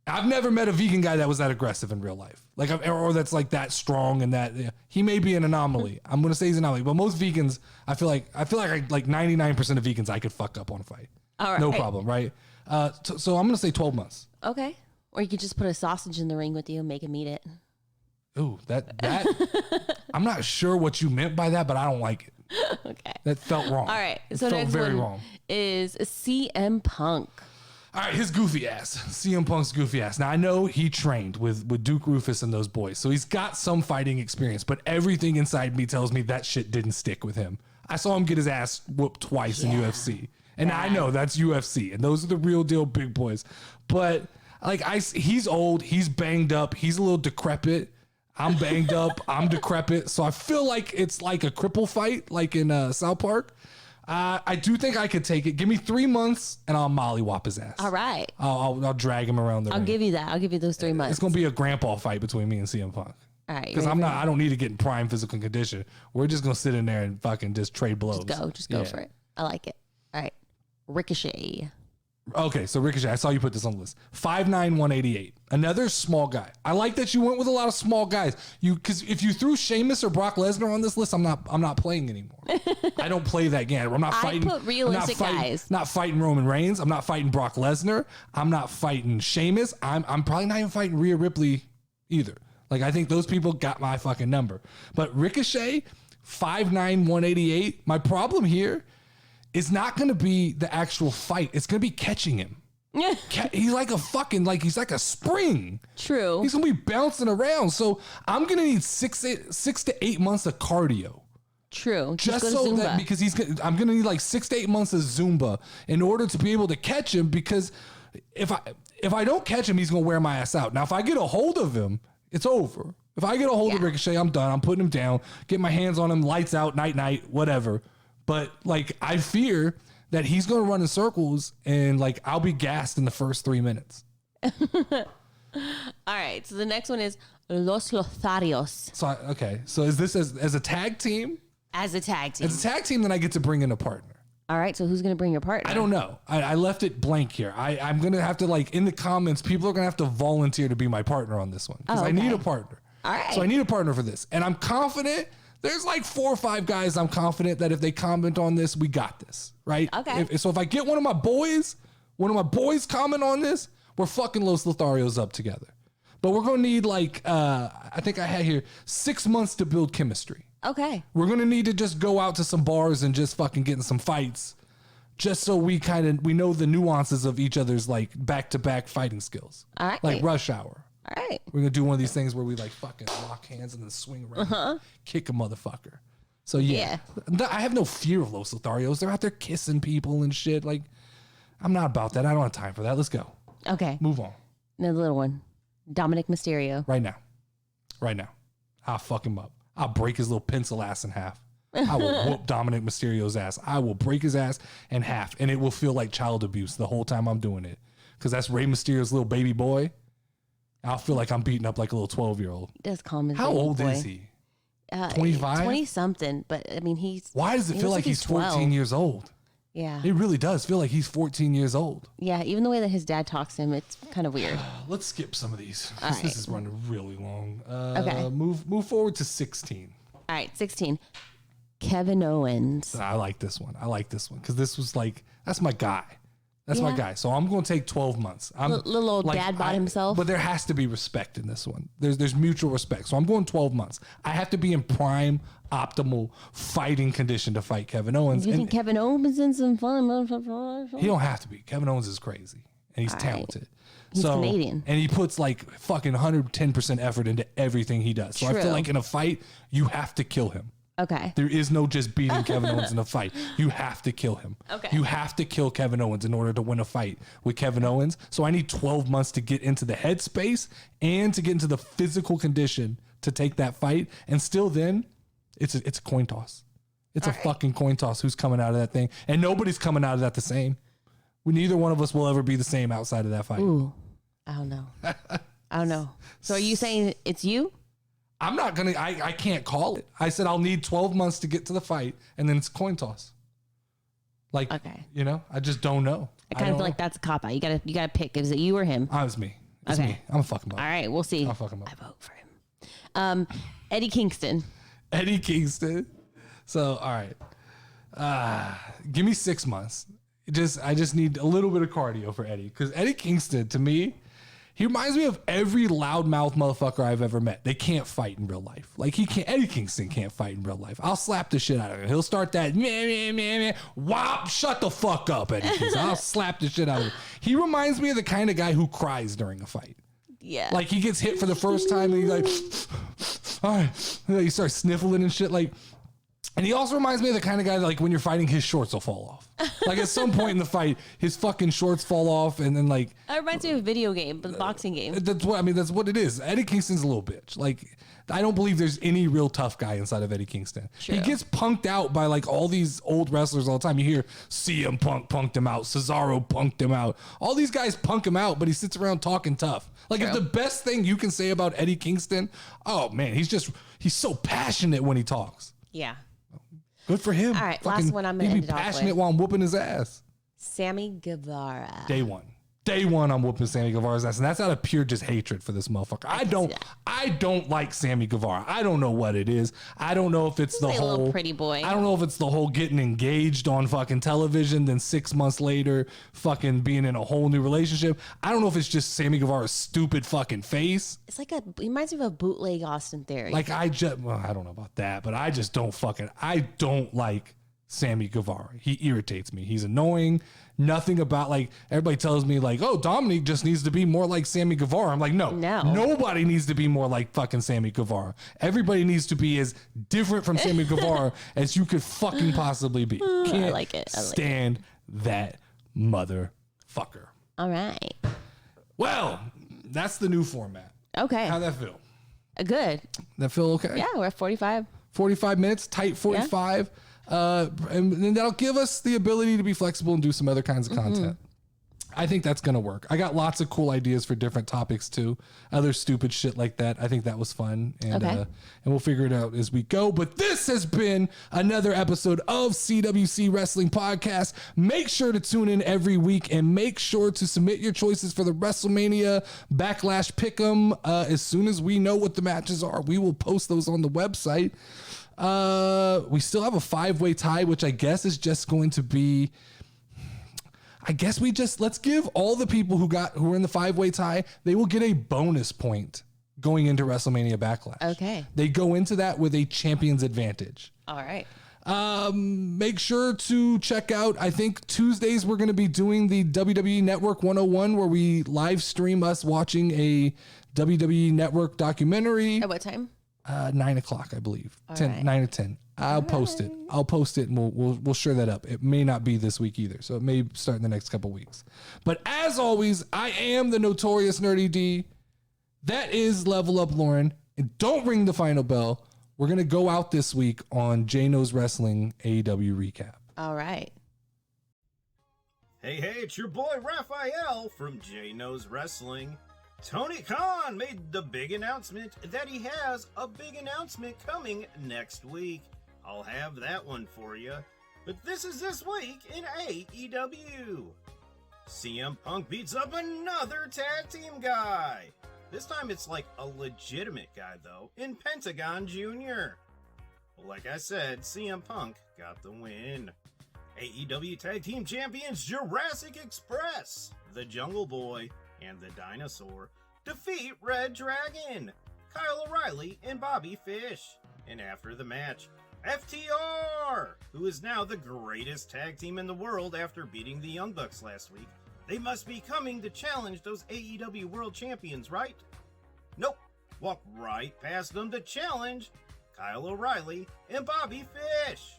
I've never met a vegan guy that was that aggressive in real life. Like, or that's like that strong and that he may be an anomaly. I'm going to say he's an anomaly, but most vegans, I feel like 99% of vegans I could fuck up on a fight. All right. No problem. Right. So I'm going to say 12 months. Okay. Or you could just put a sausage in the ring with you and make him eat it. Ooh, that I'm not sure what you meant by that, but I don't like it. Okay. That felt wrong. All right. It So felt next very one wrong. is CM Punk. All right, his goofy ass. CM Punk's goofy ass. Now, I know he trained with Duke Rufus and those boys, so he's got some fighting experience, but everything inside me tells me that shit didn't stick with him. I saw him get his ass whooped twice in UFC. And I know that's UFC, and those are the real deal big boys. But like he's old, he's banged up, he's a little decrepit. I'm banged up, I'm decrepit. So I feel like it's like a cripple fight, like in South Park. I do think I could take it. Give me 3 months and I'll mollywop his ass. All right. I'll drag him around the ring. I'll give you that. I'll give you those 3 months. It's gonna be a grandpa fight between me and CM Punk. All right. Because I don't need to get in prime physical condition. We're just gonna sit in there and fucking just trade blows. Just go for it. I like it. All right. Ricochet. Okay, so Ricochet, I saw you put this on the list. 5'9", 188. Another small guy. I like that you went with a lot of small guys. Because if you threw Sheamus or Brock Lesnar on this list, I'm not playing anymore. I don't play that game. I'm not fighting. I put realistic guys. Not fighting Roman Reigns. I'm not fighting Brock Lesnar. I'm not fighting Sheamus. I'm probably not even fighting Rhea Ripley either. Like, I think those people got my fucking number. But Ricochet, 5'9", 188. My problem here is not going to be the actual fight. It's going to be catching him. He's like he's like a spring. True. He's going to be bouncing around. So I'm going to need 6 to 8 months of cardio. True. Just so Zumba. That, because I'm going to need like 6 to 8 months of Zumba in order to be able to catch him, because if I don't catch him, he's going to wear my ass out. Now, if I get a hold of him, it's over. If I get a hold of Ricochet, I'm done. I'm putting him down, get my hands on him, lights out, night, whatever. But like, I fear that he's going to run in circles and like, I'll be gassed in the first 3 minutes. All right. So the next one is Los Lotharios. So is this as a tag team? As a tag team. As a tag team, then I get to bring in a partner. All right. So who's going to bring your partner? I don't know. I left it blank here. I'm going to have to, like, in the comments, people are going to have to volunteer to be my partner on this one. Because I need a partner. All right. So I need a partner for this. And I'm confident. There's like 4 or 5 guys I'm confident that if they comment on this, we got this, right? Okay. So if I get one of my boys comment on this, we're fucking Los Lotharios up together. But we're going to need like, I think I had here 6 months to build chemistry. Okay. We're going to need to just go out to some bars and just fucking get in some fights, just so we know the nuances of each other's like back-to-back fighting skills. All right. Like Rush Hour. All right. We're going to do one of these things where we like fucking lock hands and then swing around, kick a motherfucker. So yeah. I have no fear of Los Lotharios. They're out there kissing people and shit. Like, I'm not about that. I don't have time for that. Let's go. Okay. Move on. Another little one. Dominic Mysterio. Right now. I'll fuck him up. I'll break his little pencil ass in half. I will whoop Dominic Mysterio's ass. I will break his ass in half. And it will feel like child abuse the whole time I'm doing it. Because that's Rey Mysterio's little baby boy. I'll feel like I'm beating up like a little 12-year-old. He does call him his How baby old boy. is he? 25? 20-something. But, I mean, Why does it feel like he's 14 years old? Yeah. It really does feel like he's 14 years old. Yeah, even the way that his dad talks to him, it's kind of weird. Let's skip some of these. All This is running really long. Okay. Move forward to 16. All right, 16. Kevin Owens. I like this one. Because this was like, that's my guy. That's my guy. So I'm going to take 12 months. Little old dad bought himself. But there has to be respect in this one. There's mutual respect. So I'm going 12 months. I have to be in prime, optimal fighting condition to fight Kevin Owens. You think Kevin Owens is in some fun? He don't have to be. Kevin Owens is crazy. And he's talented. He's Canadian. And he puts like fucking 110% effort into everything he does. So I feel like in a fight, you have to kill him. Okay. There is no just beating Kevin Owens in a fight. You have to kill him. Okay. You have to kill Kevin Owens in order to win a fight with Kevin Owens. So I need 12 months to get into the headspace and to get into the physical condition to take that fight. And still then, it's a coin toss. It's a fucking coin toss who's coming out of that thing. And nobody's coming out of that the same. Neither one of us will ever be the same outside of that fight. Ooh. I don't know. So are you saying it's you? I'm not going to, I can't call it. I said I'll need 12 months to get to the fight, and then it's a coin toss. Like, I just don't know. I kind of feel like that's a cop-out. You gotta pick. Is it you or him? It's me. It's me. I'm a fucking up. All right, we'll see. I'll fuck him up. I vote for him. Eddie Kingston. So, all right. Give me 6 months. I just need a little bit of cardio for Eddie. Because Eddie Kingston, to me, he reminds me of every loudmouth motherfucker I've ever met. They can't fight in real life. Like, Eddie Kingston can't fight in real life. I'll slap the shit out of him. He'll start that, whop, shut the fuck up, Eddie Kingston. I'll slap the shit out of him. He reminds me of the kind of guy who cries during a fight. Yeah. Like, he gets hit for the first time and he's like, all right. He starts sniffling and shit. Like, And he also reminds me of the kind of guy that, like, when you're fighting, his shorts will fall off. Like, at some point in the fight, his fucking shorts fall off, and then, like... It reminds me of a video game, but boxing game. That's what it is. Eddie Kingston's a little bitch. Like, I don't believe there's any real tough guy inside of Eddie Kingston. True. He gets punked out by, like, all these old wrestlers all the time. You hear CM Punk punked him out. Cesaro punked him out. All these guys punk him out, but he sits around talking tough. Like, if the best thing you can say about Eddie Kingston, oh, man, he's so passionate when he talks. Yeah. Good for him. All right, last one I'm going to end it off with. Passionate while I'm whooping his ass. Sammy Guevara. Day one, I'm whooping Sammy Guevara's ass, and that's out of pure just hatred for this motherfucker. I don't like Sammy Guevara. I don't know what it is. I don't know if it's the whole little pretty boy. I don't know if it's the whole getting engaged on fucking television, then 6 months later, fucking being in a whole new relationship. I don't know if it's just Sammy Guevara's stupid fucking face. It's like it reminds me of a bootleg Austin Theory. Like I don't know about that, but I just don't like Sammy Guevara. He irritates me. He's annoying. Nothing about, like, everybody tells me, like, oh, Dominic just needs to be more like Sammy Guevara. I'm like, no. Nobody needs to be more like fucking Sammy Guevara. Everybody needs to be as different from Sammy Guevara as you could fucking possibly be. Can't I like it. stand that motherfucker. All right. Well, that's the new format. Okay. How'd that feel? Good. That feel okay? Yeah, we're at 45. 45 minutes, tight 45. Yeah. And then that'll give us the ability to be flexible and do some other kinds of content. I think that's going to work. I got lots of cool ideas for different topics too. Other stupid shit like that. I think that was fun. And we'll figure it out as we go. But this has been another episode of CWC Wrestling Podcast. Make sure to tune in every week and make sure to submit your choices for the WrestleMania Backlash Pick'em. As soon as we know what the matches are, we will post those on the website. We still have a 5-way tie, which I guess is just going to be, let's give all the people who are in the 5-way tie, they will get a bonus point going into WrestleMania Backlash. Okay. They go into that with a champion's advantage. All right. Make sure to check out, I think Tuesdays we're going to be doing the WWE Network 101 where we live stream us watching a WWE Network documentary. At what time? 9 o'clock, I believe. 9 to 10. I'll post it and we'll share that up. It may not be this week either, so it may start in the next couple weeks. But as always, I am the notorious Nerdy D. That is Level Up Lauren. And don't ring the final bell. We're going to go out this week on J Knows Wrestling AEW Recap. All right. Hey, it's your boy Raphael from J Knows Wrestling. Tony Khan made the big announcement that he has a big announcement coming next week. I'll have that one for you. But this is this week in AEW. CM Punk beats up another tag team guy. This time it's like a legitimate guy though, in Pentagon Jr. Like I said, CM Punk got the win. AEW Tag Team Champions Jurassic Express, the Jungle Boy, and the Dinosaur defeat Red Dragon, Kyle O'Reilly, and Bobby Fish. And after the match, FTR, who is now the greatest tag team in the world after beating the Young Bucks last week, they must be coming to challenge those AEW World Champions, right? Nope. Walk right past them to challenge Kyle O'Reilly and Bobby Fish.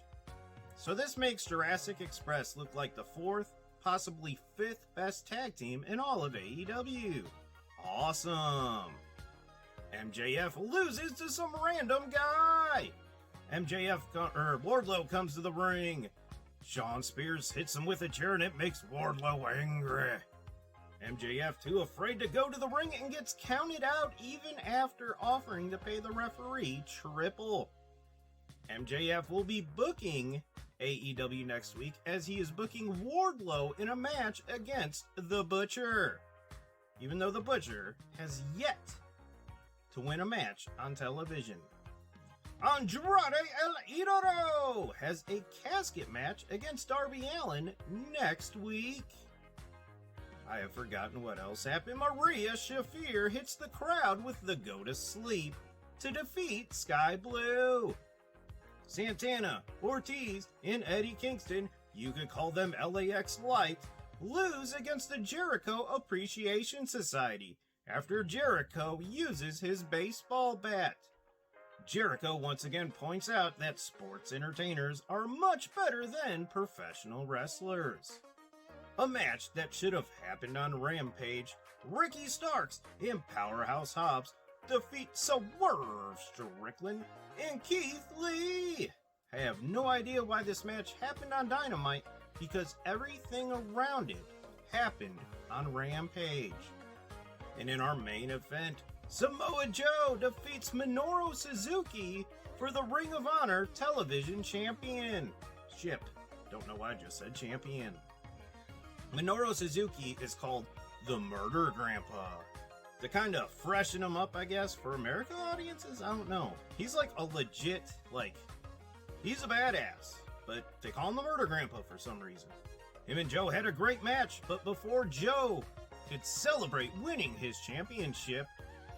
So this makes Jurassic Express look like the 4th, possibly 5th best tag team in all of AEW. Awesome! MJF loses to some random guy. Wardlow comes to the ring. Shawn Spears hits him with a chair and it makes Wardlow angry. MJF too afraid to go to the ring and gets counted out even after offering to pay the referee triple. MJF will be booking AEW next week as he is booking Wardlow in a match against The Butcher. Even though The Butcher has yet to win a match on television. Andrade El Idolo has a casket match against Darby Allin next week. I have forgotten what else happened. Maria Shafir hits the crowd with the Go to Sleep to defeat Sky Blue. Santana, Ortiz, and Eddie Kingston, you could call them LAX Light, lose against the Jericho Appreciation Society after Jericho uses his baseball bat. Jericho once again points out that sports entertainers are much better than professional wrestlers. A match that should have happened on Rampage, Ricky Starks and Powerhouse Hobbs defeat Swerve Strickland and Keith Lee. I have no idea why this match happened on Dynamite because everything around it happened on Rampage. And in our main event, Samoa Joe defeats Minoru Suzuki for the Ring of Honor Television Championship. Don't know why I just said champion. Minoru Suzuki is called the Murder Grandpa. To kind of freshen him up, I guess, for American audiences? I don't know. He's like a legit, he's a badass, but they call him the Murder Grandpa for some reason. Him and Joe had a great match, but before Joe could celebrate winning his championship,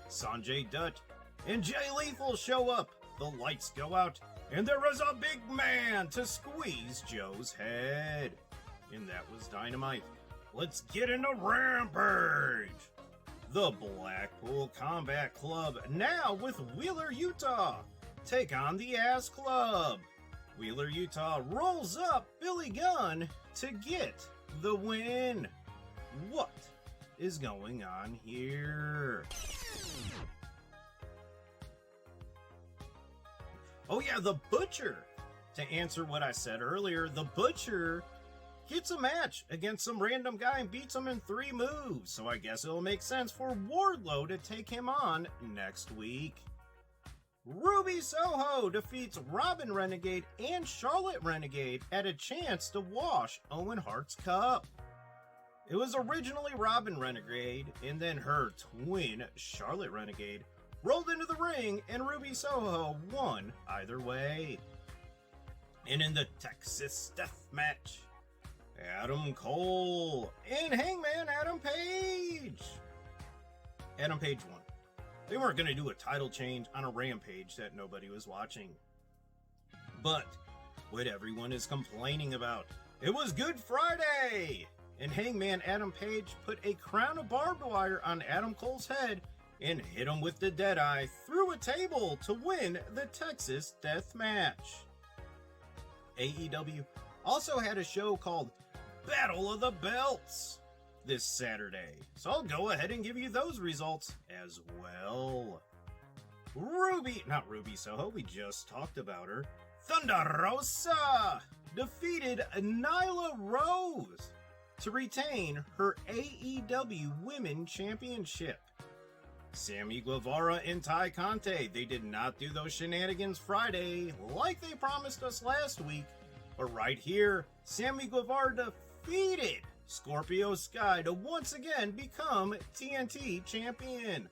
Sanjay Dutt and Jay Lethal show up. The lights go out, and there is a big man to squeeze Joe's head. And that was Dynamite. Let's get into Rampage. The Blackpool Combat Club, now with Wheeler Utah, take on the Ass Club. Wheeler Utah rolls up Billy Gunn to get the win. What is going on here? Oh yeah, the Butcher. To answer what I said earlier, the Butcher gets a match against some random guy and beats him in 3 moves. So I guess it'll make sense for Wardlow to take him on next week. Ruby Soho defeats Robin Renegade and Charlotte Renegade at a chance to wash Owen Hart's cup. It was originally Robin Renegade, and then her twin, Charlotte Renegade, rolled into the ring, and Ruby Soho won either way. And in the Texas Death Match, Adam Cole and Hangman Adam Page. Adam Page won. They weren't going to do a title change on a Rampage that nobody was watching. But what everyone is complaining about, it was Good Friday! And Hangman Adam Page put a crown of barbed wire on Adam Cole's head and hit him with the Deadeye through a table to win the Texas Death Match. AEW also had a show called Battle of the Belts this Saturday, so I'll go ahead and give you those results as well. Ruby Soho, we just talked about her. Thunder Rosa defeated Nyla Rose to retain her AEW Women's Championship. Sammy Guevara and Ty Conte, they did not do those shenanigans Friday like they promised us last week, but right here, Sammy Guevara defeated Scorpio Sky to once again become TNT champion.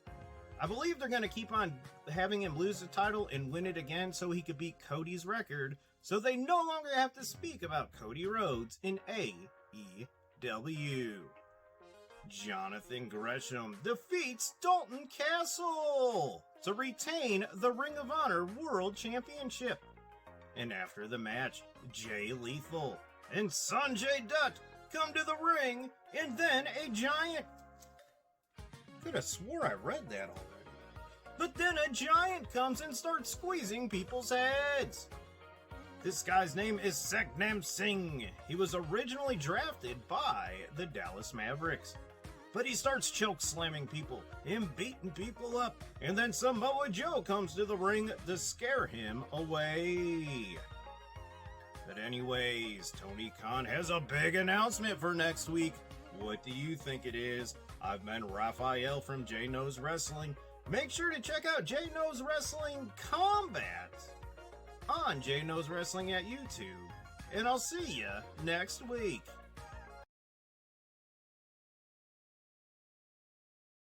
I believe they're going to keep on having him lose the title and win it again so he could beat Cody's record, so they no longer have to speak about Cody Rhodes in AEW. Jonathan Gresham defeats Dalton Castle to retain the Ring of Honor World Championship. And after the match, Jay Lethal and Sanjay Dutt come to the ring, and then a giant... Could have swore I read that already. But then a giant comes and starts squeezing people's heads. This guy's name is Satnam Singh. He was originally drafted by the Dallas Mavericks. But he starts choke slamming people and beating people up, and then Samoa Joe comes to the ring to scare him away. But anyways, Tony Khan has a big announcement for next week. What do you think it is? I've been Raphael from J Knows Wrestling. Make sure to check out J Knows Wrestling Combat on J Knows Wrestling at YouTube. And I'll see ya next week.